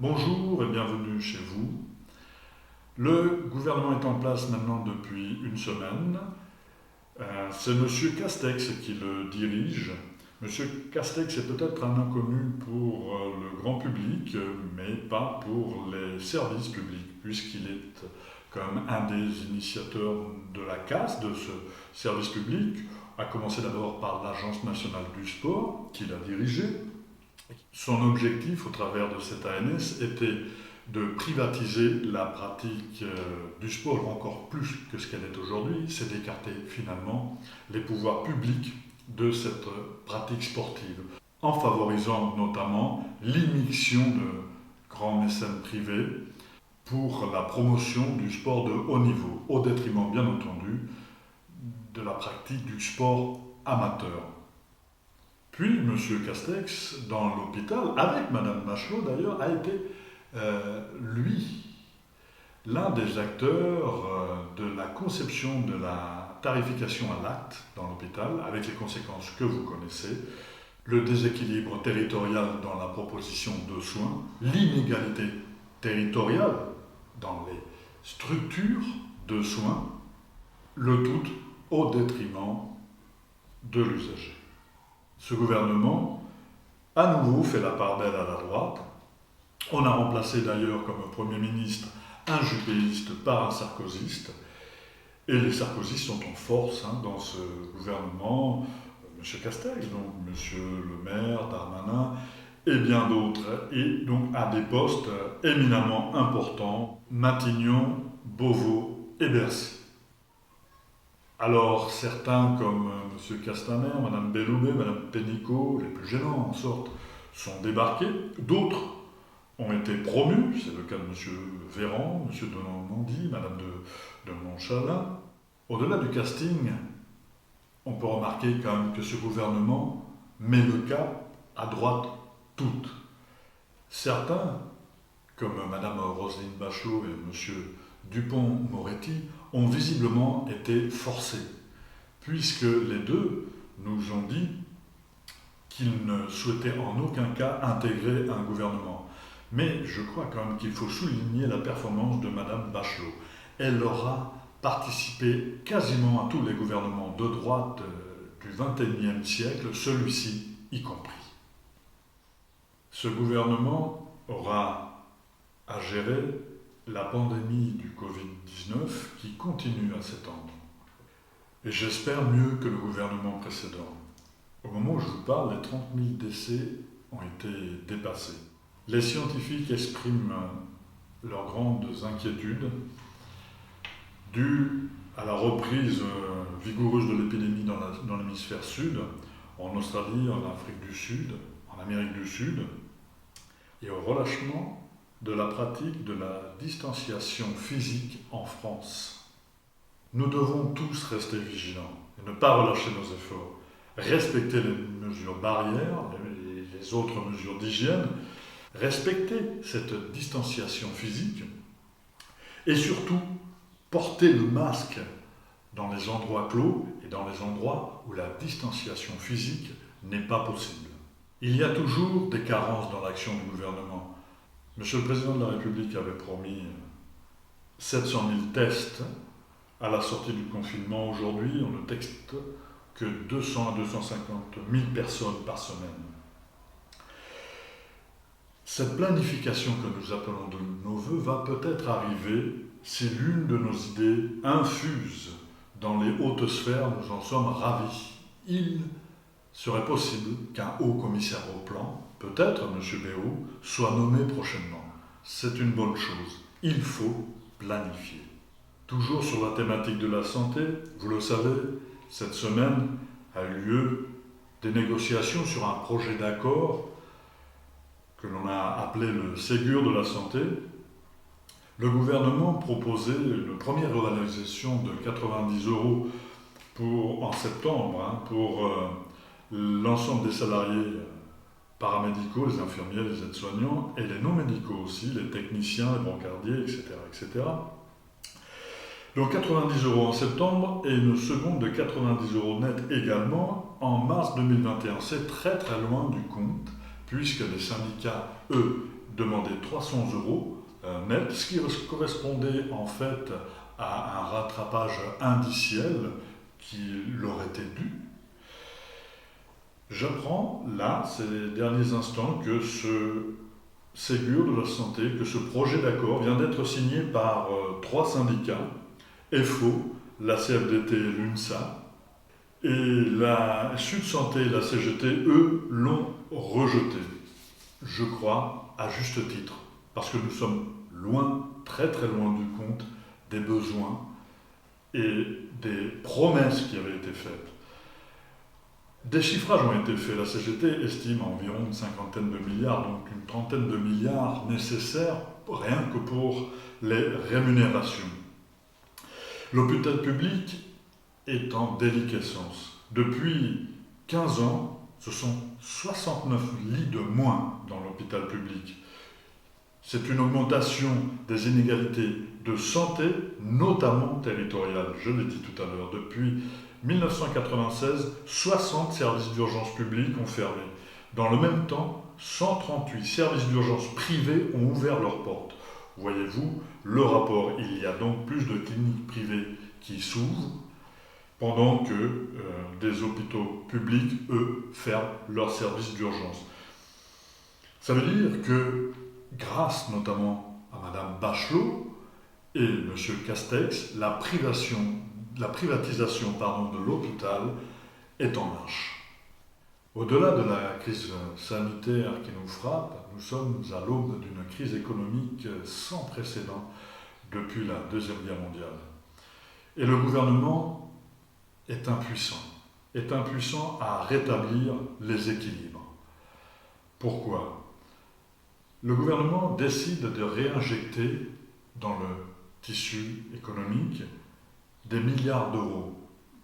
Bonjour et bienvenue chez vous. Le gouvernement est en place maintenant depuis une semaine. C'est M. Castex qui le dirige. M. Castex est peut-être un inconnu pour le grand public, mais pas pour les services publics, puisqu'il est comme un des initiateurs de la casse de ce service public, à commencer d'abord par l'Agence nationale du sport, qu'il a dirigée. Son objectif au travers de cette ANS était de privatiser la pratique du sport encore plus que ce qu'elle est aujourd'hui, c'est d'écarter finalement les pouvoirs publics de cette pratique sportive, en favorisant notamment l'immixtion de grands mécènes privés pour la promotion du sport de haut niveau, au détriment bien entendu de la pratique du sport amateur. Puis M. Castex, dans l'hôpital, avec Mme Bachelot d'ailleurs, a été, lui, l'un des acteurs de la conception de la tarification à l'acte dans l'hôpital, avec les conséquences que vous connaissez, le déséquilibre territorial dans la proposition de soins, l'inégalité territoriale dans les structures de soins, le tout au détriment de l'usager. Ce gouvernement, à nouveau, fait la part belle à la droite. On a remplacé d'ailleurs comme Premier ministre un juppéiste par un sarkozyste. Et les sarkozystes sont en force dans ce gouvernement. M. Castex, donc M. Le Maire, Darmanin et bien d'autres. Et donc à des postes éminemment importants, Matignon, Beauvau et Bercy. Alors certains comme M. Castaner, Mme Belloubet, Mme Pénicaud, les plus gênants en sorte, sont débarqués. D'autres ont été promus, c'est le cas de M. Véran, M. de Normandie, Mme de Montchalin. Au-delà du casting, on peut remarquer quand même que ce gouvernement met le cap à droite toute. Certains, comme Mme Roselyne Bachelot et M. Dupond-Moretti, ont visiblement été forcés, puisque les deux nous ont dit qu'ils ne souhaitaient en aucun cas intégrer un gouvernement. Mais je crois quand même qu'il faut souligner la performance de Mme Bachelot. Elle aura participé quasiment à tous les gouvernements de droite du XXIe siècle, celui-ci y compris. Ce gouvernement aura à gérer la pandémie du Covid-19 qui continue à s'étendre. Et j'espère mieux que le gouvernement précédent. Au moment où je vous parle, les 30 000 décès ont été dépassés. Les scientifiques expriment leurs grandes inquiétudes dues à la reprise vigoureuse de l'épidémie dans l'hémisphère sud, en Australie, en Afrique du Sud, en Amérique du Sud, et au relâchement de la pratique de la distanciation physique en France. Nous devons tous rester vigilants et ne pas relâcher nos efforts, respecter les mesures barrières, les autres mesures d'hygiène, respecter cette distanciation physique et surtout porter le masque dans les endroits clos et dans les endroits où la distanciation physique n'est pas possible. Il y a toujours des carences dans l'action du gouvernement. Monsieur le Président de la République avait promis 700 000 tests à la sortie du confinement. Aujourd'hui, on ne teste que 200 à 250 000 personnes par semaine. Cette planification que nous appelons de nos vœux va peut-être arriver si l'une de nos idées infuse dans les hautes sphères. Nous en sommes ravis. Il serait possible qu'un haut commissaire au plan, peut-être M. Béraud, soit nommé prochainement. C'est une bonne chose. Il faut planifier. Toujours sur la thématique de la santé, vous le savez, cette semaine a eu lieu des négociations sur un projet d'accord que l'on a appelé le Ségur de la santé. Le gouvernement proposait une première revalorisation de 90 € en septembre pour l'ensemble des salariés paramédicaux, les infirmiers, les aides-soignants et les non-médicaux aussi, les techniciens, les brancardiers, etc. etc. Donc 90 € en septembre et une seconde de 90 € net également en mars 2021. C'est très très loin du compte puisque les syndicats, eux, demandait 300 euros net, ce qui correspondait en fait à un rattrapage indiciel qui leur était dû. J'apprends là, ces derniers instants, que ce Ségur de la santé, que ce projet d'accord vient d'être signé par 3 syndicats, FO, la CFDT et l'UNSA, et la Sud Santé et la CGT, eux, l'ont rejeté. Je crois, à juste titre, parce que nous sommes loin, très très loin du compte des besoins et des promesses qui avaient été faites. Des chiffrages ont été faits. La CGT estime à environ une cinquantaine de milliards, donc une trentaine de milliards nécessaires rien que pour les rémunérations. L'hôpital public est en déliquescence. Depuis 15 ans, ce sont 69 lits de moins dans l'hôpital public. C'est une augmentation des inégalités de santé, notamment territoriales. Je l'ai dit tout à l'heure, depuis 1996, 60 services d'urgence publics ont fermé. Dans le même temps, 138 services d'urgence privés ont ouvert leurs portes. Voyez-vous le rapport. Il y a donc plus de cliniques privées qui s'ouvrent, pendant que des hôpitaux publics, eux, ferment leurs services d'urgence. Ça veut dire que, grâce notamment à Madame Bachelot et M. Castex, la privatisation de l'hôpital est en marche. Au-delà de la crise sanitaire qui nous frappe, nous sommes à l'aube d'une crise économique sans précédent depuis la Deuxième Guerre mondiale. Et le gouvernement est impuissant à rétablir les équilibres. Pourquoi ? Le gouvernement décide de réinjecter dans le tissu économique des milliards d'euros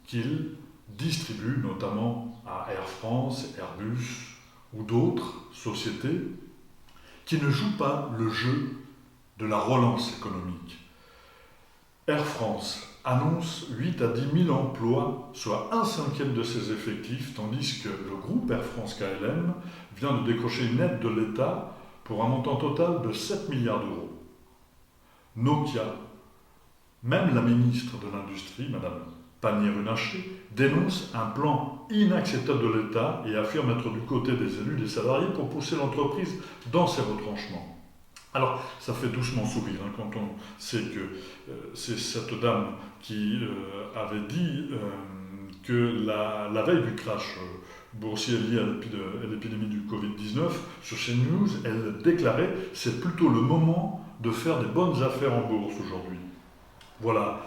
qu'il distribue notamment à Air France, Airbus ou d'autres sociétés qui ne jouent pas le jeu de la relance économique. Air France annonce 8 à 10 000 emplois, soit 1/5 de ses effectifs, tandis que le groupe Air France KLM vient de décrocher une aide de l'État pour un montant total de 7 milliards d'euros. Nokia, même la ministre de l'Industrie, Mme Pannier-Runacher, dénonce un plan inacceptable de l'État et affirme être du côté des élus et des salariés pour pousser l'entreprise dans ses retranchements. Alors, ça fait doucement sourire quand on sait que c'est cette dame qui avait dit que la veille du crash boursier lié à l'épidémie du Covid-19, sur CNews, elle déclarait « c'est plutôt le moment de faire des bonnes affaires en bourse aujourd'hui ». Voilà.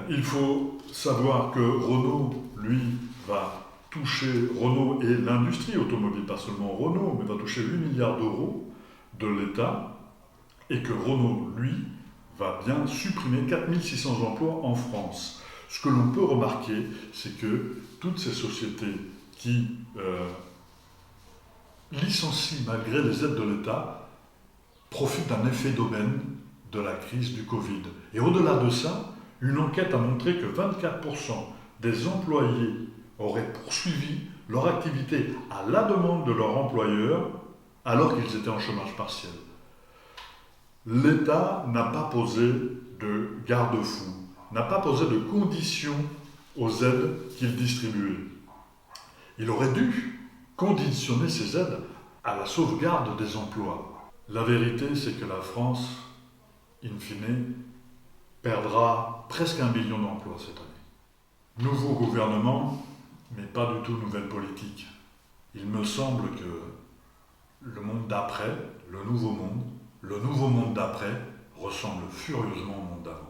Il faut savoir que Renault, lui, va toucher, Renault et l'industrie automobile, pas seulement Renault, mais va toucher 8 milliards d'euros de l'État, et que Renault, lui, va bien supprimer 4600 emplois en France. Ce que l'on peut remarquer, c'est que toutes ces sociétés qui licencient malgré les aides de l'État profitent d'un effet d'aubaine de la crise du Covid. Et au-delà de ça, une enquête a montré que 24% des employés auraient poursuivi leur activité à la demande de leur employeur alors qu'ils étaient en chômage partiel. L'État n'a pas posé de garde-fou, n'a pas posé de conditions aux aides qu'il distribuait. Il aurait dû conditionner ces aides à la sauvegarde des emplois. La vérité, c'est que la France, in fine, perdra presque 1 million d'emplois cette année. Nouveau gouvernement, mais pas du tout nouvelle politique. Il me semble que le monde d'après, le nouveau monde d'après, ressemble furieusement au monde d'avant.